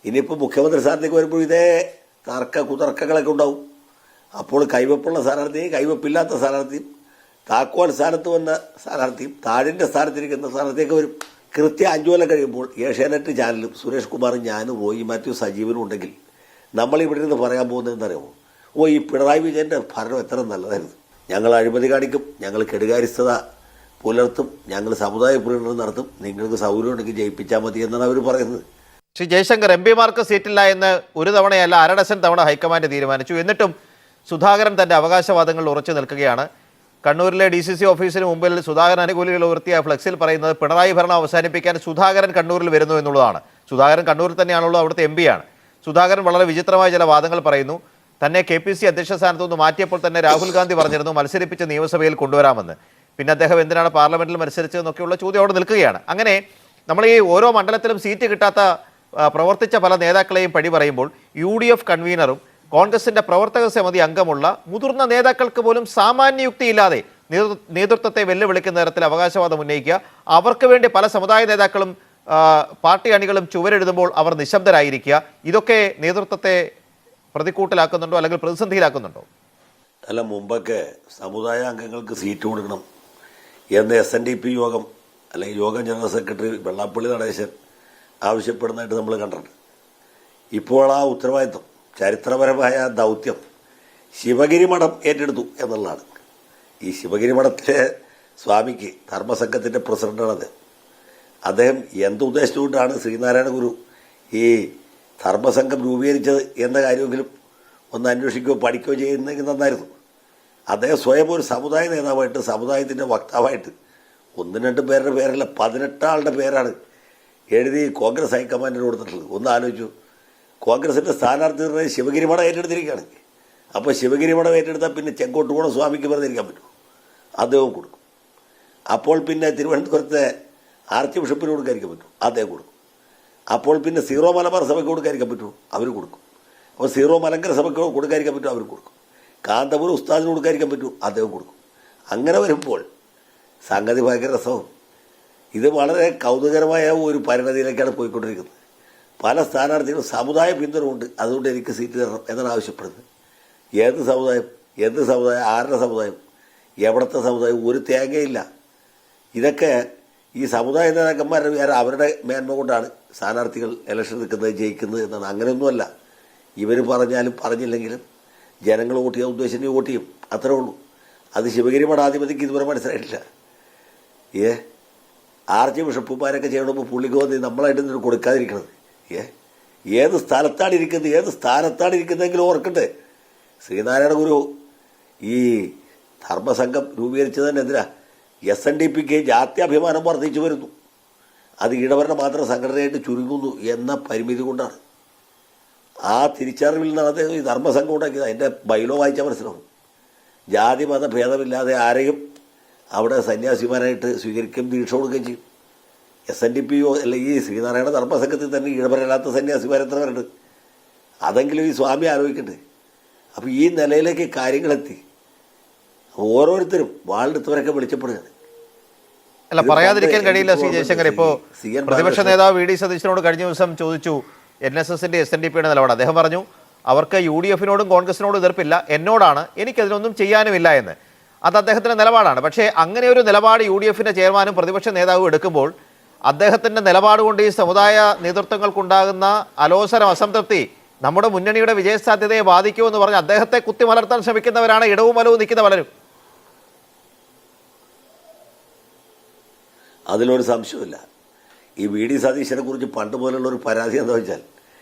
ഇനിയിപ്പോൾ മുഖ്യമന്ത്രി സ്ഥാനത്തേക്ക് വരുമ്പോൾ ഇതേ കുതർക്കങ്ങളൊക്കെ ഉണ്ടാവും. അപ്പോൾ കൈവപ്പുള്ള സ്ഥാനാർത്ഥിയും കൈവപ്പില്ലാത്ത സ്ഥാനാർത്ഥിയും താക്കോൽ സ്ഥാനത്ത് വന്ന സ്ഥാനാർത്ഥിയും താഴിൻ്റെ സ്ഥാനത്തിരിക്കുന്ന സ്ഥാനാർത്ഥിയൊക്കെ വരും. കൃത്യം 5 കൊല്ലം കഴിയുമ്പോൾ ഏഷ്യാനെറ്റ് ചാനലും സുരേഷ് കുമാറും ഞാനും റോയി മാത്യു സജീവനും ഉണ്ടെങ്കിൽ നമ്മളിവിടെ നിന്ന് പറയാൻ പോകുന്നതെന്നറിയാമോ? ഈ പിണറായി വിജയൻ്റെ ഭരണം എത്ര നല്ലതായിരുന്നു. ഞങ്ങൾ അഴിമതി കാണിക്കും, ഞങ്ങൾ കെടുകാര്യസ്ഥത പുലർത്തും, ഞങ്ങൾ സമുദായ പ്രീണനം നടത്തും, നിങ്ങൾക്ക് സൗകര്യം ഉണ്ടെങ്കിൽ ജയിപ്പിച്ചാൽ മതി എന്നാണ് അവർ പറയുന്നത്. ശ്രീ ജയശങ്കർ, എംപിമാർക്ക് സീറ്റില്ല എന്ന് ഒരു തവണയല്ല 1/2 ഡസൻ തവണ ഹൈക്കമാൻഡ് തീരുമാനിച്ചു. എന്നിട്ടും സുധാകരൻ തന്റെ അവകാശവാദങ്ങളിൽ ഉറച്ചു നിൽക്കുകയാണ്. കണ്ണൂരിലെ DCC ഓഫീസിന് മുമ്പിൽ സുധാകരൻ അനുകൂലികൾ ഉയർത്തിയ ഫ്ലെക്സിൽ പറയുന്നത് പിണറായി ഭരണം അവസാനിപ്പിക്കാൻ സുധാകരൻ കണ്ണൂരിൽ വരുന്നു എന്നുള്ളതാണ്. സുധാകരൻ കണ്ണൂരിൽ തന്നെയാണുള്ളത്, അവിടുത്തെ MP-യാണ്. സുധാകരൻ വളരെ വിചിത്രമായ ചില വാദങ്ങൾ പറയുന്നു. തന്നെ KPC അധ്യക്ഷ സ്ഥാനത്തു നിന്ന് മാറ്റിയപ്പോൾ തന്നെ രാഹുൽ ഗാന്ധി പറഞ്ഞിരുന്നു മത്സരിപ്പിച്ച് നിയമസഭയിൽ കൊണ്ടുവരാമെന്ന്. പിന്നെ അദ്ദേഹം എന്തിനാണ് പാർലമെന്റിൽ മത്സരിച്ചതെന്നൊക്കെയുള്ള ചോദ്യം അവിടെ നിൽക്കുകയാണ്. അങ്ങനെ നമ്മൾ ഈ ഓരോ മണ്ഡലത്തിലും സീറ്റ് കിട്ടാത്ത പ്രവർത്തിച്ച പല നേതാക്കളെയും പഴി പറയുമ്പോൾ UDF കൺവീനറും കോൺഗ്രസിന്റെ പ്രവർത്തക സമിതി അംഗമുള്ള മുതിർന്ന നേതാക്കൾക്ക് പോലും സാമാന്യയുക്തിയില്ലാതെ നേതൃത്വത്തെ വെല്ലുവിളിക്കുന്ന തരത്തിൽ അവകാശവാദം ഉന്നയിക്കുക, അവർക്ക് വേണ്ടി പല സമുദായ നേതാക്കളും പാർട്ടി അണികളും ചുവരെഴുതുമ്പോൾ അവർ നിശബ്ദരായിരിക്കുക, ഇതൊക്കെ നേതൃത്വത്തെ പ്രതിക്കൂട്ടിലാക്കുന്നുണ്ടോ അല്ലെങ്കിൽ പ്രതിസന്ധിയിലാക്കുന്നുണ്ടോ? അല്ല, മുമ്പൊക്കെ സമുദായ അംഗങ്ങൾക്ക് സീറ്റ് കൊടുക്കണം എന്ന് SNDP യോഗം അല്ലെങ്കിൽ യോഗം ജനറൽ സെക്രട്ടറി വെള്ളാപ്പള്ളി നടേശൻ ആവശ്യപ്പെടുന്നതായിട്ട് നമ്മൾ കണ്ടിട്ടുണ്ട്. ഇപ്പോൾ ആ ഉത്തരവാദിത്വം, ചരിത്രപരമായ ദൗത്യം ശിവഗിരി മഠം ഏറ്റെടുത്തു എന്നുള്ളതാണ്. ഈ ശിവഗിരി മഠത്തിലെ സ്വാമിക്ക് ധർമ്മസംഘത്തിൻ്റെ പ്രസിഡന്റാണത്. അദ്ദേഹം എന്തുദ്ദേശിച്ചുകൊണ്ടാണ് ശ്രീനാരായണ ഗുരു ഈ ധർമ്മസംഘം രൂപീകരിച്ചത് എന്ന കാര്യമെങ്കിലും ഒന്ന് അന്വേഷിക്കുകയോ പഠിക്കുകയോ ചെയ്യുന്നെങ്കിൽ നന്നായിരുന്നു. അദ്ദേഹം സ്വയം ഒരു സമുദായ നേതാവായിട്ട്, സമുദായത്തിൻ്റെ വക്താവായിട്ട് 1-2 പേരുടെ പേരല്ല 18 ആളുടെ പേരാണ് എഴുതി കോൺഗ്രസ് ഹൈക്കമാൻഡിന് കൊടുത്തിട്ടുള്ളത്. ഒന്ന് ആലോചിച്ചു, കോൺഗ്രസിൻ്റെ സ്ഥാനാർത്ഥി നിർണ്ണയം ശിവഗിരി മഠം ഏറ്റെടുത്തിരിക്കുകയാണ്. അപ്പോൾ ശിവഗിരി മഠം ഏറ്റെടുത്താൽ പിന്നെ ചെങ്കോട്ടുകോണം സ്വാമിക്ക് വെറുതെ ഇരിക്കാൻ പറ്റും, അദ്ദേഹം കൊടുക്കും. അപ്പോൾ പിന്നെ തിരുവനന്തപുരത്തെ ആർച്ച് ബിഷപ്പിന് കൊടുക്കാതിരിക്കാൻ പറ്റും, അദ്ദേഹം കൊടുക്കും. അപ്പോൾ പിന്നെ സീറോ മലബാർ സഭയ്ക്ക് കൊടുക്കാതിരിക്കാൻ പറ്റുമോ? അവർ കൊടുക്കും. അപ്പോൾ സീറോ മലങ്കര സഭയ്ക്ക് കൊടുക്കാതിരിക്കാൻ പറ്റുമോ? അവർ കൊടുക്കും. കാന്തപുരം ഉസ്താദിന് കൊടുക്കാതിരിക്കാൻ പറ്റുമോ? അദ്ദേഹം കൊടുക്കും. അങ്ങനെ വരുമ്പോൾ സംഗതി ഭയങ്കര രസവും. ഇത് വളരെ കൗതുകരമായ ഒരു പരിണതിയിലേക്കാണ് പോയിക്കൊണ്ടിരിക്കുന്നത്. പല സ്ഥാനാർത്ഥികളും സമുദായ പിന്തുണയുണ്ട്, അതുകൊണ്ട് എനിക്ക് സീറ്റ് തരണം എന്നാണ് ആവശ്യപ്പെടുന്നത്. ഏത് സമുദായം, എന്ത് സമുദായം, ആരുടെ സമുദായം, എവിടത്തെ സമുദായം, ഒരു തേങ്ങയില്ല. ഇതൊക്കെ ഈ സമുദായ നേതാക്കന്മാരുടെ വേറെ അവരുടെ മേന്മ കൊണ്ടാണ് സ്ഥാനാർത്ഥികൾ ഇലക്ഷൻ നിൽക്കുന്നത്, ജയിക്കുന്നത് എന്നാണ്. അങ്ങനെയൊന്നുമല്ല. ഇവർ പറഞ്ഞാലും പറഞ്ഞില്ലെങ്കിലും ജനങ്ങൾ വോട്ട് ചെയ്യാൻ ഉദ്ദേശിച്ച് വോട്ട് ചെയ്യും, അത്രേ ഉള്ളൂ. അത് ശിവഗിരി മഠാധിപതിക്ക് ഇതുവരെ മനസ്സിലായിട്ടില്ല. ആർച്ച് ബിഷപ്പുമാരൊക്കെ ചെയ്യണമെങ്കിൽ പുള്ളിക്ക് വന്ന് നമ്മളായിട്ട് ഇതിന് കൊടുക്കാതിരിക്കണത്. ഏത് സ്ഥലത്താണ് ഇരിക്കുന്നത്, ഏത് സ്ഥാനത്താണ് ഇരിക്കുന്നതെങ്കിലും ഓർക്കട്ടെ. ശ്രീനാരായണ ഗുരു ഈ ധർമ്മസംഘം രൂപീകരിച്ചതിനെതിരാ SNDPക്ക് ജാത്യാഭിമാനം വർദ്ധിച്ചു വരുന്നു. അത് ഈഴവരുടെ മാത്രം സംഘടനയായിട്ട് ചുരുങ്ങുന്നു എന്ന പരിമിതി കൊണ്ടാണ്. ആ തിരിച്ചറിവിൽ നിന്നാണ് അദ്ദേഹം ഈ ധർമ്മസംഘം ഉണ്ടാക്കിയത്. അതിൻ്റെ ബൈലോ വായിച്ചാൽ മനസ്സിലാവും. ജാതി മത ഭേദമില്ലാതെ ആരെയും അവിടെ സന്യാസിമാരായിട്ട് സ്വീകരിക്കുകയും ദീക്ഷ കൊടുക്കുകയും ചെയ്യും. SNDP അല്ലെങ്കിൽ ഈ ശ്രീനാരായണ ധർമ്മസംഘത്തിൽ തന്നെ ഈഴവരല്ലാത്ത സന്യാസിമാർ എത്ര പേരുണ്ട്? അതെങ്കിലും ഈ സ്വാമി ആലോചിക്കണ്ടേ. അപ്പോൾ ഈ നിലയിലേക്ക് കാര്യങ്ങളെത്തി. ഓരോരുത്തരും വാളെടുത്തവരൊക്കെ വിളിച്ചപ്പെടുകയാണ്. അല്ല, പറയാതിരിക്കാൻ കഴിയില്ല ശ്രീ ജയശങ്കർ. ഇപ്പോൾ പ്രതിപക്ഷ നേതാവ് VD സതീശനോട് കഴിഞ്ഞ ദിവസം ചോദിച്ചു NSSന്റെ SNDPയുടെ നിലപാട്. അദ്ദേഹം പറഞ്ഞു അവർക്ക് UDFനോടും കോൺഗ്രസിനോടും എതിർപ്പില്ല, എന്നോടാണ്, എനിക്കതിനൊന്നും ചെയ്യാനുമില്ല എന്ന്. അത് അദ്ദേഹത്തിൻ്റെ നിലപാടാണ്. പക്ഷേ അങ്ങനെ ഒരു നിലപാട് UDFന്റെ ചെയർമാനും പ്രതിപക്ഷ നേതാവും എടുക്കുമ്പോൾ അദ്ദേഹത്തിൻ്റെ നിലപാട് കൊണ്ട് ഈ സമുദായ നേതൃത്വങ്ങൾക്കുണ്ടാകുന്ന അലോസരം, അസംതൃപ്തി നമ്മുടെ മുന്നണിയുടെ വിജയസാധ്യതയെ ബാധിക്കുമെന്ന് പറഞ്ഞ് അദ്ദേഹത്തെ കുത്തിമലർത്താൻ ശ്രമിക്കുന്നവരാണ് ഇടവും വലവും നിൽക്കുന്ന പലരും. അതിലൊരു സംശയമില്ല. ഈ VD സതീശനെ കുറിച്ച് പണ്ട് പോലുള്ള ഒരു പരാതി എന്താ വെച്ചാൽ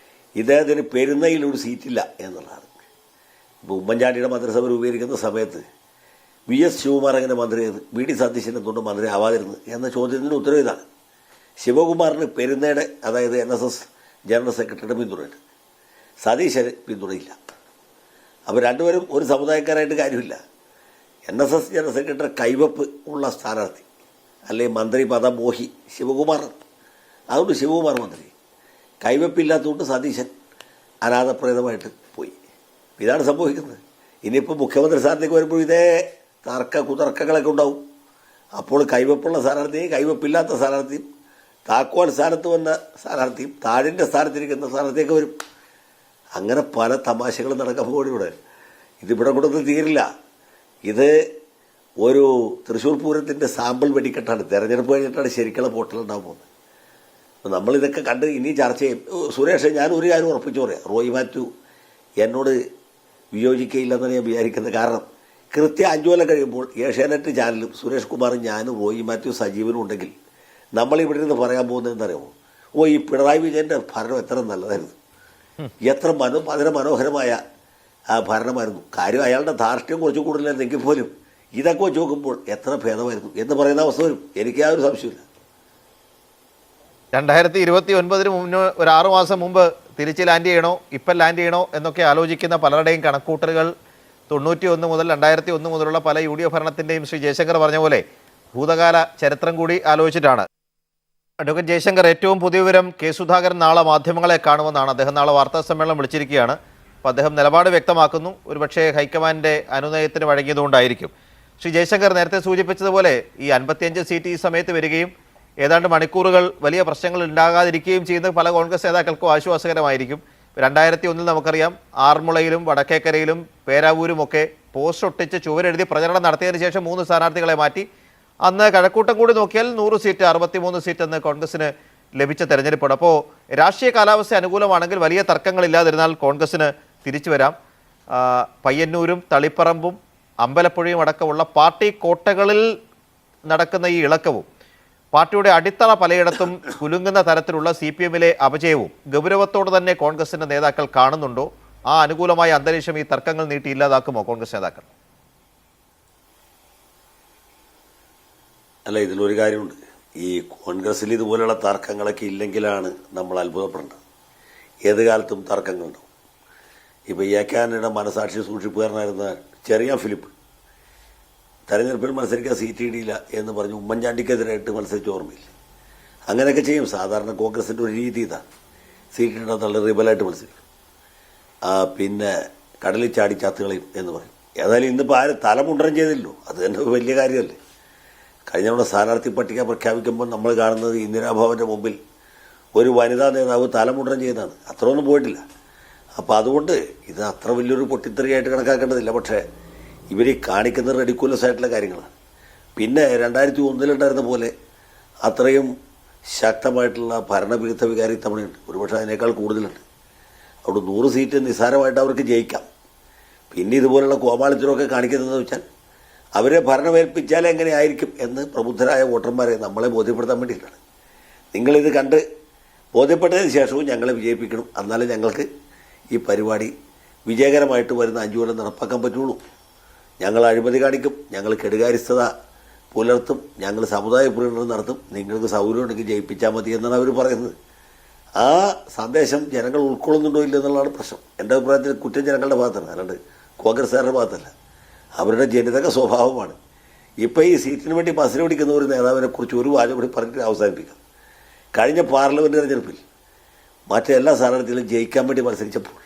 ഇദ്ദേഹത്തിന് പെരുന്നയിൽ ഒരു സീറ്റില്ല എന്നുള്ളതാണ്. ഇപ്പോൾ ഉമ്മൻചാണ്ടിയുടെ മന്ത്രിസഭ രൂപീകരിക്കുന്ന സമയത്ത് VS ശിവകുമാർ എങ്ങനെ മന്ത്രിയായത്, VD സതീശൻ എന്തുകൊണ്ട് മന്ത്രി ആവാതിരുന്നു എന്ന ചോദ്യത്തിൻ്റെ ഉത്തരവ് ഇതാണ്. ശിവകുമാറിന് പെരുന്നയുടെ, അതായത് NSS ജനറൽ സെക്രട്ടറിയുടെ പിന്തുണയുണ്ട്, സതീശന് പിന്തുണയില്ല. അപ്പോൾ രണ്ടുപേരും ഒരു സമുദായക്കാരായിട്ട് കാര്യമില്ല. NSS ജനറൽ സെക്രട്ടറി കൈവപ്പ് ഉള്ള സ്ഥാനാർത്ഥി അല്ലെങ്കിൽ മന്ത്രി പദമോഹി ശിവകുമാർ, അതുകൊണ്ട് ശിവകുമാർ മന്ത്രി. കൈവപ്പില്ലാത്തതുകൊണ്ട് സതീശൻ അനാഥപ്രേതമായിട്ട് പോയി. ഇതാണ് സംഭവിക്കുന്നത്. ഇനിയിപ്പോൾ മുഖ്യമന്ത്രി സ്ഥാനത്തേക്ക് വരുമ്പോൾ ഇതേ കുതർക്കങ്ങളൊക്കെ ഉണ്ടാവും. അപ്പോൾ കൈവപ്പുള്ള സ്ഥാനാർത്ഥിയും കൈവപ്പില്ലാത്ത സ്ഥാനാർത്ഥിയും താക്കോൽ സ്ഥാനത്ത് വന്ന സ്ഥാനാർത്ഥിയും താഴിൻ്റെ സ്ഥാനത്തിരിക്കുന്ന സ്ഥാനത്തേക്ക് വരും. അങ്ങനെ പല തമാശകളും നടക്കാൻ പോലും ഇവിടെ. ഇതിവിടെ കൊണ്ടൊന്നും തീരില്ല. ഇത് ഒരു തൃശ്ശൂർ പൂരത്തിൻ്റെ സാമ്പിൾ വെടിക്കെട്ടാണ്. തെരഞ്ഞെടുപ്പ് കഴിഞ്ഞിട്ടാണ് ശരിക്കുള്ള പോട്ടലുണ്ടാകാൻ പോകുന്നത്. അപ്പോൾ നമ്മളിതൊക്കെ കണ്ട് ഇനി ചർച്ച ചെയ്യും. സുരേഷ്, ഞാൻ ഒരു കാര്യം ഉറപ്പിച്ചു പറയാം, റോയി മാത്യു എന്നോട് വിയോജിക്കയില്ലെന്നാണ് ഞാൻ വിചാരിക്കുന്നത്. കാരണം കൃത്യം 5 കൊല്ലം കഴിയുമ്പോൾ ഏഷ്യാനെറ്റ് ചാനലും സുരേഷ് കുമാറും ഞാനും റോയി മാത്യു സജീവനും ഉണ്ടെങ്കിൽ നമ്മളിവിടെ നിന്ന് പറയാൻ പോകുന്നത് എന്താണെന്നറിയാമോ? ഈ പിണറായി വിജയൻ്റെ ഭരണം എത്ര നല്ലതായിരുന്നു, എത്ര അതിന് മനോഹരമായ ഭരണമായിരുന്നു. കാര്യം അയാളുടെ ധാർഷ്ട്യം കുറച്ച് കൂടുതലായിരുന്നെങ്കിൽ പോലും ഇതൊക്കെ വെച്ച് നോക്കുമ്പോൾ എത്ര ഭേദമായിരുന്നു എന്ന് പറയുന്ന അവസ്ഥ വരും. എനിക്ക് ആ ഒരു സംശയമില്ല. 2029 മുന്നേ ഒരു 6 മാസം മുമ്പ് തിരിച്ച് ലാൻഡ് ചെയ്യണോ ഇപ്പം ലാൻഡ് ചെയ്യണോ എന്നൊക്കെ ആലോചിക്കുന്ന പലരുടെയും കണക്കൂട്ടലുകൾ 91 മുതൽ 2001 മുതലുള്ള പല UDF ഭരണത്തിൻ്റെയും ശ്രീ ജയശങ്കർ പറഞ്ഞ പോലെ ഭൂതകാല ചരിത്രം കൂടി ആലോചിച്ചിട്ടാണ്. അഡ്വക്കേറ്റ് ജയശങ്കർ, ഏറ്റവും പുതിയ വിവരം കെ സുധാകരൻ നാളെ മാധ്യമങ്ങളെ കാണുമെന്നാണ്. അദ്ദേഹം നാളെ വാർത്താ സമ്മേളനം വിളിച്ചിരിക്കുകയാണ്. അപ്പോൾ അദ്ദേഹം നിലപാട് വ്യക്തമാക്കുന്നു. ഒരുപക്ഷേ ഹൈക്കമാൻഡിൻ്റെ അനുനയത്തിന് വഴങ്ങിയതുകൊണ്ടായിരിക്കും. ശ്രീ ജയശങ്കർ നേരത്തെ സൂചിപ്പിച്ചതുപോലെ ഈ 55 സീറ്റ് ഈ സമയത്ത് വരികയും ഏതാണ്ട് മണിക്കൂറുകൾ വലിയ പ്രശ്നങ്ങൾ ഉണ്ടാകാതിരിക്കുകയും ചെയ്യുന്നത് പല കോൺഗ്രസ് നേതാക്കൾക്കും ആശ്വാസകരമായിരിക്കും. 2001 നമുക്കറിയാം, ആറന്മുളയിലും വടക്കേക്കരയിലും പേരാവൂരുമൊക്കെ പോസ്റ്റ് ഒട്ടിച്ച് ചുവരെഴുതി പ്രചരണം നടത്തിയതിനു ശേഷം 3 സ്ഥാനാർത്ഥികളെ മാറ്റി. അന്ന് കഴക്കൂട്ടം കൂടി നോക്കിയാൽ 100 സീറ്റ് 63 സീറ്റ് എന്ന് കോൺഗ്രസിന് ലഭിച്ച തെരഞ്ഞെടുപ്പാണ്. അപ്പോൾ രാഷ്ട്രീയ കാലാവസ്ഥ അനുകൂലമാണെങ്കിൽ വലിയ തർക്കങ്ങളില്ലാതിരുന്നാൽ കോൺഗ്രസിന് തിരിച്ചു വരാം. പയ്യന്നൂരും തളിപ്പറമ്പും അമ്പലപ്പുഴയും അടക്കമുള്ള പാർട്ടി കോട്ടകളിൽ നടക്കുന്ന ഈ ഇളക്കവും പാർട്ടിയുടെ അടിത്തറ പലയിടത്തും കുലുങ്ങുന്ന തരത്തിലുള്ള CPM-ലെ അപജയവും ഗൗരവത്തോടെ തന്നെ കോൺഗ്രസിന്റെ നേതാക്കൾ കാണുന്നുണ്ടോ? ആ അനുകൂലമായ അന്തരീക്ഷം ഈ തർക്കങ്ങൾ നീട്ടി ഇല്ലാതാക്കുമോ കോൺഗ്രസ് നേതാക്കൾ? അല്ല, ഇതിലൊരു കാര്യമുണ്ട്. ഈ കോൺഗ്രസ്സിൽ ഇതുപോലെയുള്ള തർക്കങ്ങളൊക്കെ ഇല്ലെങ്കിലാണ് നമ്മൾ അത്ഭുതപ്പെടേണ്ടത്. ഏത് കാലത്തും തർക്കങ്ങളുണ്ടാവും. ഇപ്പോൾ ഏക്കാനയുടെ മനസാക്ഷി സൂക്ഷിപ്പുകാരനായിരുന്ന ചെറിയ ഫിലിപ്പ് തെരഞ്ഞെടുപ്പിൽ മത്സരിക്കാൻ സീറ്റ് കിട്ടിയില്ല എന്ന് പറഞ്ഞ് ഉമ്മൻചാണ്ടിക്കെതിരായിട്ട് മത്സരിച്ച ഓർമ്മയില്ല. അങ്ങനെയൊക്കെ ചെയ്യും. സാധാരണ കോൺഗ്രസിൻ്റെ ഒരു രീതി ഇതാണ്. സീറ്റ് കിട്ടാൻ നല്ല റിബലായിട്ട് മത്സരിക്കും. പിന്നെ കടലിൽ ചാടി ചാത്തുകളയും എന്ന് പറയും. ഏതായാലും ഇന്നിപ്പോൾ ആരും തലമുണ്ടനം ചെയ്തില്ലല്ലോ, അത് തന്നെ വലിയ കാര്യമല്ലേ. കഴിഞ്ഞ തവണ സ്ഥാനാർത്ഥി പട്ടിക പ്രഖ്യാപിക്കുമ്പോൾ നമ്മൾ കാണുന്നത് ഇന്ദിരാഭവൻ്റെ മുമ്പിൽ ഒരു വനിതാ നേതാവ് തലമുണ്ടനം ചെയ്തതാണ്. അത്രയൊന്നും പോയിട്ടില്ല. അപ്പോൾ അതുകൊണ്ട് ഇത് അത്ര വലിയൊരു പൊട്ടിത്തെറിയായിട്ട് കണക്കാക്കേണ്ടതില്ല. പക്ഷേ ഇവർ കാണിക്കുന്നത് റെഡിക്കുലസ് ആയിട്ടുള്ള കാര്യങ്ങളാണ്. പിന്നെ 2001 പോലെ അത്രയും ശക്തമായിട്ടുള്ള ഭരണവിരുദ്ധ വികാരം ഇത്തവണയുണ്ട്. ഒരുപക്ഷെ അതിനേക്കാൾ കൂടുതലുണ്ട്. അവിടെ 100 സീറ്റ് നിസ്സാരമായിട്ട് അവർക്ക് ജയിക്കാം. പിന്നെ ഇതുപോലുള്ള കോമാളിത്തരമൊക്കെ കാണിക്കുന്നതെന്ന് വെച്ചാൽ അവരെ ഭരണമേൽപ്പിച്ചാൽ എങ്ങനെയായിരിക്കും എന്ന് പ്രബുദ്ധരായ വോട്ടർമാരെ നമ്മളെ ബോധ്യപ്പെടുത്താൻ വേണ്ടിയിട്ടാണ്. നിങ്ങളിത് കണ്ട് ബോധ്യപ്പെട്ടതിന് ശേഷവും ഞങ്ങളെ വിജയിപ്പിക്കണം. എന്നാലേ ഞങ്ങൾക്ക് ഈ പരിപാടി വിജയകരമായിട്ട് വരുന്ന 5 കൊല്ലം നടപ്പാക്കാൻ പറ്റുള്ളൂ. ഞങ്ങൾ അഴിമതി കാണിക്കും, ഞങ്ങൾ കെടുകാര്യസ്ഥത പുലർത്തും, ഞങ്ങൾ സമുദായ പ്രീണനം നടത്തും, നിങ്ങൾക്ക് സൗകര്യം ഉണ്ടെങ്കിൽ ജയിപ്പിച്ചാൽ മതി എന്നാണ് അവർ പറയുന്നത്. ആ സന്ദേശം ജനങ്ങൾ ഉൾക്കൊള്ളുന്നുണ്ടോ ഇല്ലെന്നുള്ളതാണ് പ്രശ്നം. എൻ്റെ അഭിപ്രായത്തിൽ കുറ്റം ജനങ്ങളുടെ ഭാഗത്താണ്, അല്ലാണ്ട് കോൺഗ്രസ്സുകാരുടെ ഭാഗത്തല്ല. അവരുടെ ജനിതക സ്വഭാവമാണ്. ഇപ്പോൾ ഈ സീറ്റിന് വേണ്ടി ബസ്സിന് പിടിക്കുന്ന ഒരു നേതാവിനെ കുറിച്ച് ഒരു വാചകം കൂടി പറഞ്ഞിട്ട് അവസാനിപ്പിക്കാം. കഴിഞ്ഞ പാർലമെൻറ്റ് തെരഞ്ഞെടുപ്പിൽ മറ്റെല്ലാ സ്ഥാനാർത്ഥികളും ജയിക്കാൻ വേണ്ടി മത്സരിച്ചപ്പോൾ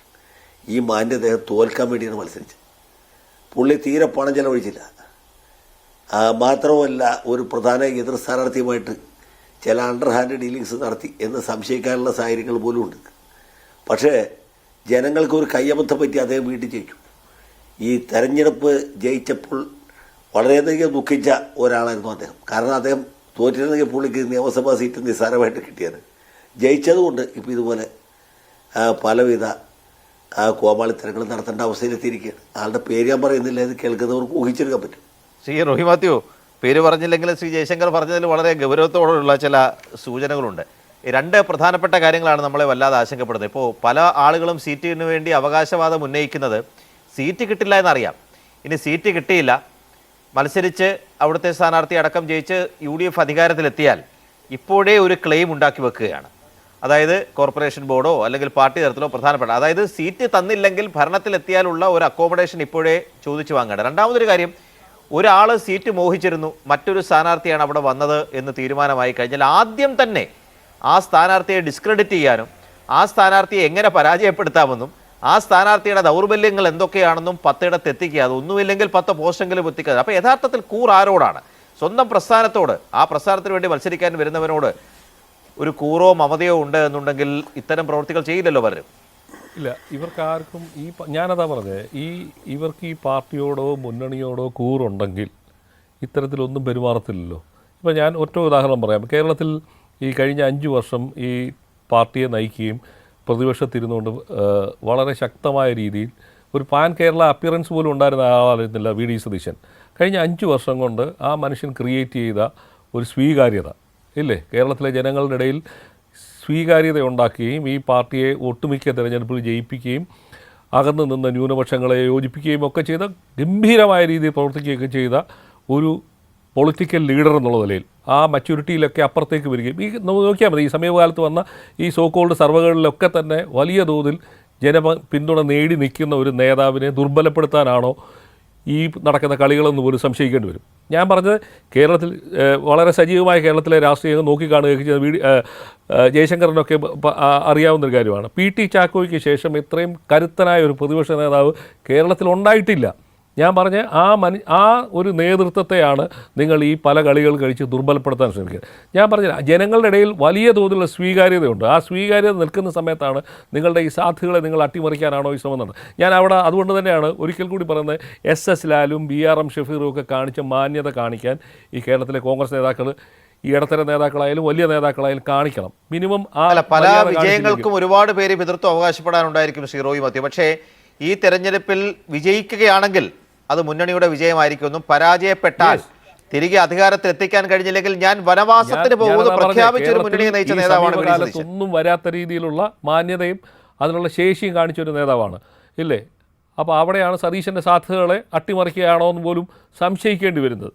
ഈ മാന്യ അദ്ദേഹം തോൽക്കാൻ വേണ്ടിയാണ് മത്സരിച്ചത്. പുള്ളി തീരെ പണം ചെലവഴിച്ചില്ല. മാത്രമല്ല, ഒരു പ്രധാന എതിർ സ്ഥാനാർത്ഥിയുമായിട്ട് ചില അണ്ടർ ഹാൻഡ് ഡീലിങ്സ് നടത്തി എന്ന് സംശയിക്കാനുള്ള സാഹചര്യങ്ങൾ പോലും ഉണ്ട്. പക്ഷേ ജനങ്ങൾക്ക് ഒരു കയ്യബദ്ധം പറ്റി അദ്ദേഹം വീട്ടിൽ ജയിച്ചു. ഈ തെരഞ്ഞെടുപ്പ് ജയിച്ചപ്പോൾ വളരെയധികം ദുഃഖിച്ച ഒരാളായിരുന്നു അദ്ദേഹം. കാരണം അദ്ദേഹം തോറ്റിരുന്നെങ്കിൽ പുള്ളിക്ക് നിയമസഭാ സീറ്റ് നിസ്സാരമായിട്ട് കിട്ടിയത്. ജയിച്ചതുകൊണ്ട് ഇപ്പോൾ ഇതുപോലെ പലവിധ കോമാളിത്തരങ്ങൾ നടത്തേണ്ട അവസ്ഥയിലെത്തിയിരിക്കുകയാണ്. ആളുടെ പേര് ഞാൻ പറയുന്നില്ല, ഇത് കേൾക്കുന്നവർക്ക് ഊഹിച്ചെടുക്കാൻ പറ്റും. ശ്രീ റോയി മാത്യു, പേര് പറഞ്ഞില്ലെങ്കിൽ ശ്രീ ജയശങ്കർ പറഞ്ഞതിൽ വളരെ ഗൗരവത്തോടുള്ള ചില സൂചനകളുണ്ട്. 2 പ്രധാനപ്പെട്ട കാര്യങ്ങളാണ് നമ്മളെ വല്ലാതെ ആശങ്കപ്പെടുന്നത്. ഇപ്പോൾ പല ആളുകളും സീറ്റിന് വേണ്ടി അവകാശവാദം ഉന്നയിക്കുന്നത് സീറ്റ് കിട്ടില്ല എന്നറിയാം. ഇനി സീറ്റ് കിട്ടിയില്ല, മത്സരിച്ച് അവിടുത്തെ സ്ഥാനാർത്ഥി അടക്കം ജയിച്ച് UDF അധികാരത്തിലെത്തിയാൽ ഇപ്പോഴേ ഒരു ക്ലെയിം ഉണ്ടാക്കി വെക്കുകയാണ്. അതായത് കോർപ്പറേഷൻ ബോർഡോ അല്ലെങ്കിൽ പാർട്ടി തരത്തിലോ പ്രധാനപ്പെട്ട, അതായത് സീറ്റ് തന്നില്ലെങ്കിൽ ഭരണത്തിലെത്തിയാലുള്ള ഒരു അക്കോമഡേഷൻ ഇപ്പോഴേ ചോദിച്ചു വാങ്ങേണ്ട. രണ്ടാമതൊരു കാര്യം, ഒരാൾ സീറ്റ് മോഹിച്ചിരുന്നു, മറ്റൊരു സ്ഥാനാർത്ഥിയാണ് അവിടെ വന്നത് എന്ന് തീരുമാനമായി കഴിഞ്ഞാൽ ആദ്യം തന്നെ ആ സ്ഥാനാർത്ഥിയെ ഡിസ്ക്രെഡിറ്റ് ചെയ്യാനും ആ സ്ഥാനാർത്ഥിയെ എങ്ങനെ പരാജയപ്പെടുത്താമെന്നും ആ സ്ഥാനാർത്ഥിയുടെ ദൗർബല്യങ്ങൾ എന്തൊക്കെയാണെന്നും 10 ഇടത്ത് എത്തിക്കുക. അതൊന്നുമില്ലെങ്കിൽ 10 പോസ്റ്റെങ്കിലും എത്തിക്കുക. അപ്പോൾ യഥാർത്ഥത്തിൽ കൂർ ആരോടാണ്? സ്വന്തം പ്രസ്ഥാനത്തോട്, ആ പ്രസ്ഥാനത്തിന് വേണ്ടി മത്സരിക്കാൻ വരുന്നവനോട് ഒരു കൂറോ മമതയോ ഉണ്ട് എന്നുണ്ടെങ്കിൽ ഇത്തരം പ്രവൃത്തികൾ ചെയ്യില്ലല്ലോ പലരും. ഇല്ല, ഇവർക്കാർക്കും ഞാനതാ പറഞ്ഞത്, ഇവർക്ക് ഈ പാർട്ടിയോടോ മുന്നണിയോടോ കൂറുണ്ടെങ്കിൽ ഇത്തരത്തിലൊന്നും പെരുമാറത്തില്ലല്ലോ. ഇപ്പോൾ ഞാൻ ഒറ്റ ഉദാഹരണം പറയാം. കേരളത്തിൽ ഈ കഴിഞ്ഞ 5 വർഷം ഈ പാർട്ടിയെ നയിക്കുകയും പ്രതിപക്ഷത്തിരുന്നുകൊണ്ട് വളരെ ശക്തമായ രീതിയിൽ ഒരു പാൻ കേരള അപ്പിയറൻസ് പോലും ഉണ്ടായിരുന്ന ആളായിരുന്നില്ല വി ഡി സതീശൻ. കഴിഞ്ഞ 5 വർഷം കൊണ്ട് ആ മനുഷ്യൻ ക്രിയേറ്റ് ചെയ്ത ഒരു സ്വീകാര്യത ഇല്ലേ, കേരളത്തിലെ ജനങ്ങളുടെ ഇടയിൽ സ്വീകാര്യത ഉണ്ടാക്കുകയും ഈ പാർട്ടിയെ ഒട്ടുമിക്ക തിരഞ്ഞെടുപ്പിൽ ജയിപ്പിക്കുകയും അകന്നു നിന്ന ന്യൂനപക്ഷങ്ങളെ യോജിപ്പിക്കുകയും ഒക്കെ ചെയ്ത ഗംഭീരമായ രീതിയിൽ പ്രവർത്തിക്കുകയൊക്കെ ചെയ്ത ഒരു പൊളിറ്റിക്കൽ ലീഡർ എന്നുള്ള നിലയിൽ ആ മച്യൂരിറ്റിയിലൊക്കെ അപ്പുറത്തേക്ക് വരികയും ഈ നോക്കിയാൽ മതി, ഈ സമീപകാലത്ത് വന്ന ഈ സോക്കോൾഡ് സർവേകളിലൊക്കെ തന്നെ വലിയ തോതിൽ പിന്തുണ നേടി നിൽക്കുന്ന ഒരു നേതാവിനെ ദുർബലപ്പെടുത്താനാണോ ഈ നടക്കുന്ന കളികളെന്ന് പോലും സംശയിക്കേണ്ടി വരും. ഞാൻ പറഞ്ഞത് കേരളത്തിൽ വളരെ സജീവമായ കേരളത്തിലെ രാഷ്ട്രീയം നോക്കിക്കാണുകയൊക്കെ ചെയ്ത ജയശങ്കറിനൊക്കെ അറിയാവുന്നൊരു കാര്യമാണ്. PT ചാക്കോയ്ക്ക് ശേഷം ഇത്രയും കരുത്തനായ ഒരു പ്രതിപക്ഷ നേതാവ് കേരളത്തിൽ ഉണ്ടായിട്ടില്ല. ഞാൻ പറഞ്ഞ ആ ഒരു നേതൃത്വത്തെയാണ് നിങ്ങൾ ഈ പല കളികൾ കഴിച്ച് ദുർബലപ്പെടുത്താൻ ശ്രമിക്കുന്നത്. ഞാൻ പറഞ്ഞില്ല, ജനങ്ങളുടെ ഇടയിൽ വലിയ തോതിലുള്ള സ്വീകാര്യതയുണ്ട്. ആ സ്വീകാര്യത നിൽക്കുന്ന സമയത്താണ് നിങ്ങളുടെ ഈ സാധ്യതകളെ നിങ്ങൾ അട്ടിമറിക്കാനാണോ ഈ ശ്രമം നടന്നത്. ഞാൻ അവിടെ അതുകൊണ്ട് തന്നെയാണ് ഒരിക്കൽ കൂടി പറയുന്നത്, SS ലാലും BRM ഷഫീറും ഒക്കെ കാണിച്ച മാന്യത കാണിക്കാൻ ഈ കേരളത്തിലെ കോൺഗ്രസ് നേതാക്കൾ, ഈ ഇടത്തരം നേതാക്കളായാലും വലിയ നേതാക്കളായാലും കാണിക്കണം. മിനിമം പല വിജയങ്ങൾക്കും ഒരുപാട് പേര് പിതൃത്വം അവകാശപ്പെടാനുണ്ടായിരിക്കും ശ്രീ മത്യു. പക്ഷേ ഈ തെരഞ്ഞെടുപ്പിൽ വിജയിക്കുകയാണെങ്കിൽ അത് മുന്നണിയുടെ വിജയമായിരിക്കും. പരാജയപ്പെട്ടാൽ തിരികെ അധികാരത്തിൽ എത്തിക്കാൻ കഴിഞ്ഞില്ലെങ്കിൽ ഞാൻ വനവാസത്തിന് പോകുന്നത് പ്രഖ്യാപിച്ചൊരു മുന്നണിയെ നയിച്ച നേതാവാണ്. ഒന്നും വരാത്ത രീതിയിലുള്ള മാന്യതയും അതിനുള്ള ശേഷിയും കാണിച്ചൊരു നേതാവാണ് ഇല്ലേ. അപ്പോൾ അവിടെയാണ് സതീശൻ്റെ സാധ്യതകളെ അട്ടിമറിക്കുകയാണോ എന്ന് പോലും സംശയിക്കേണ്ടി വരുന്നത്.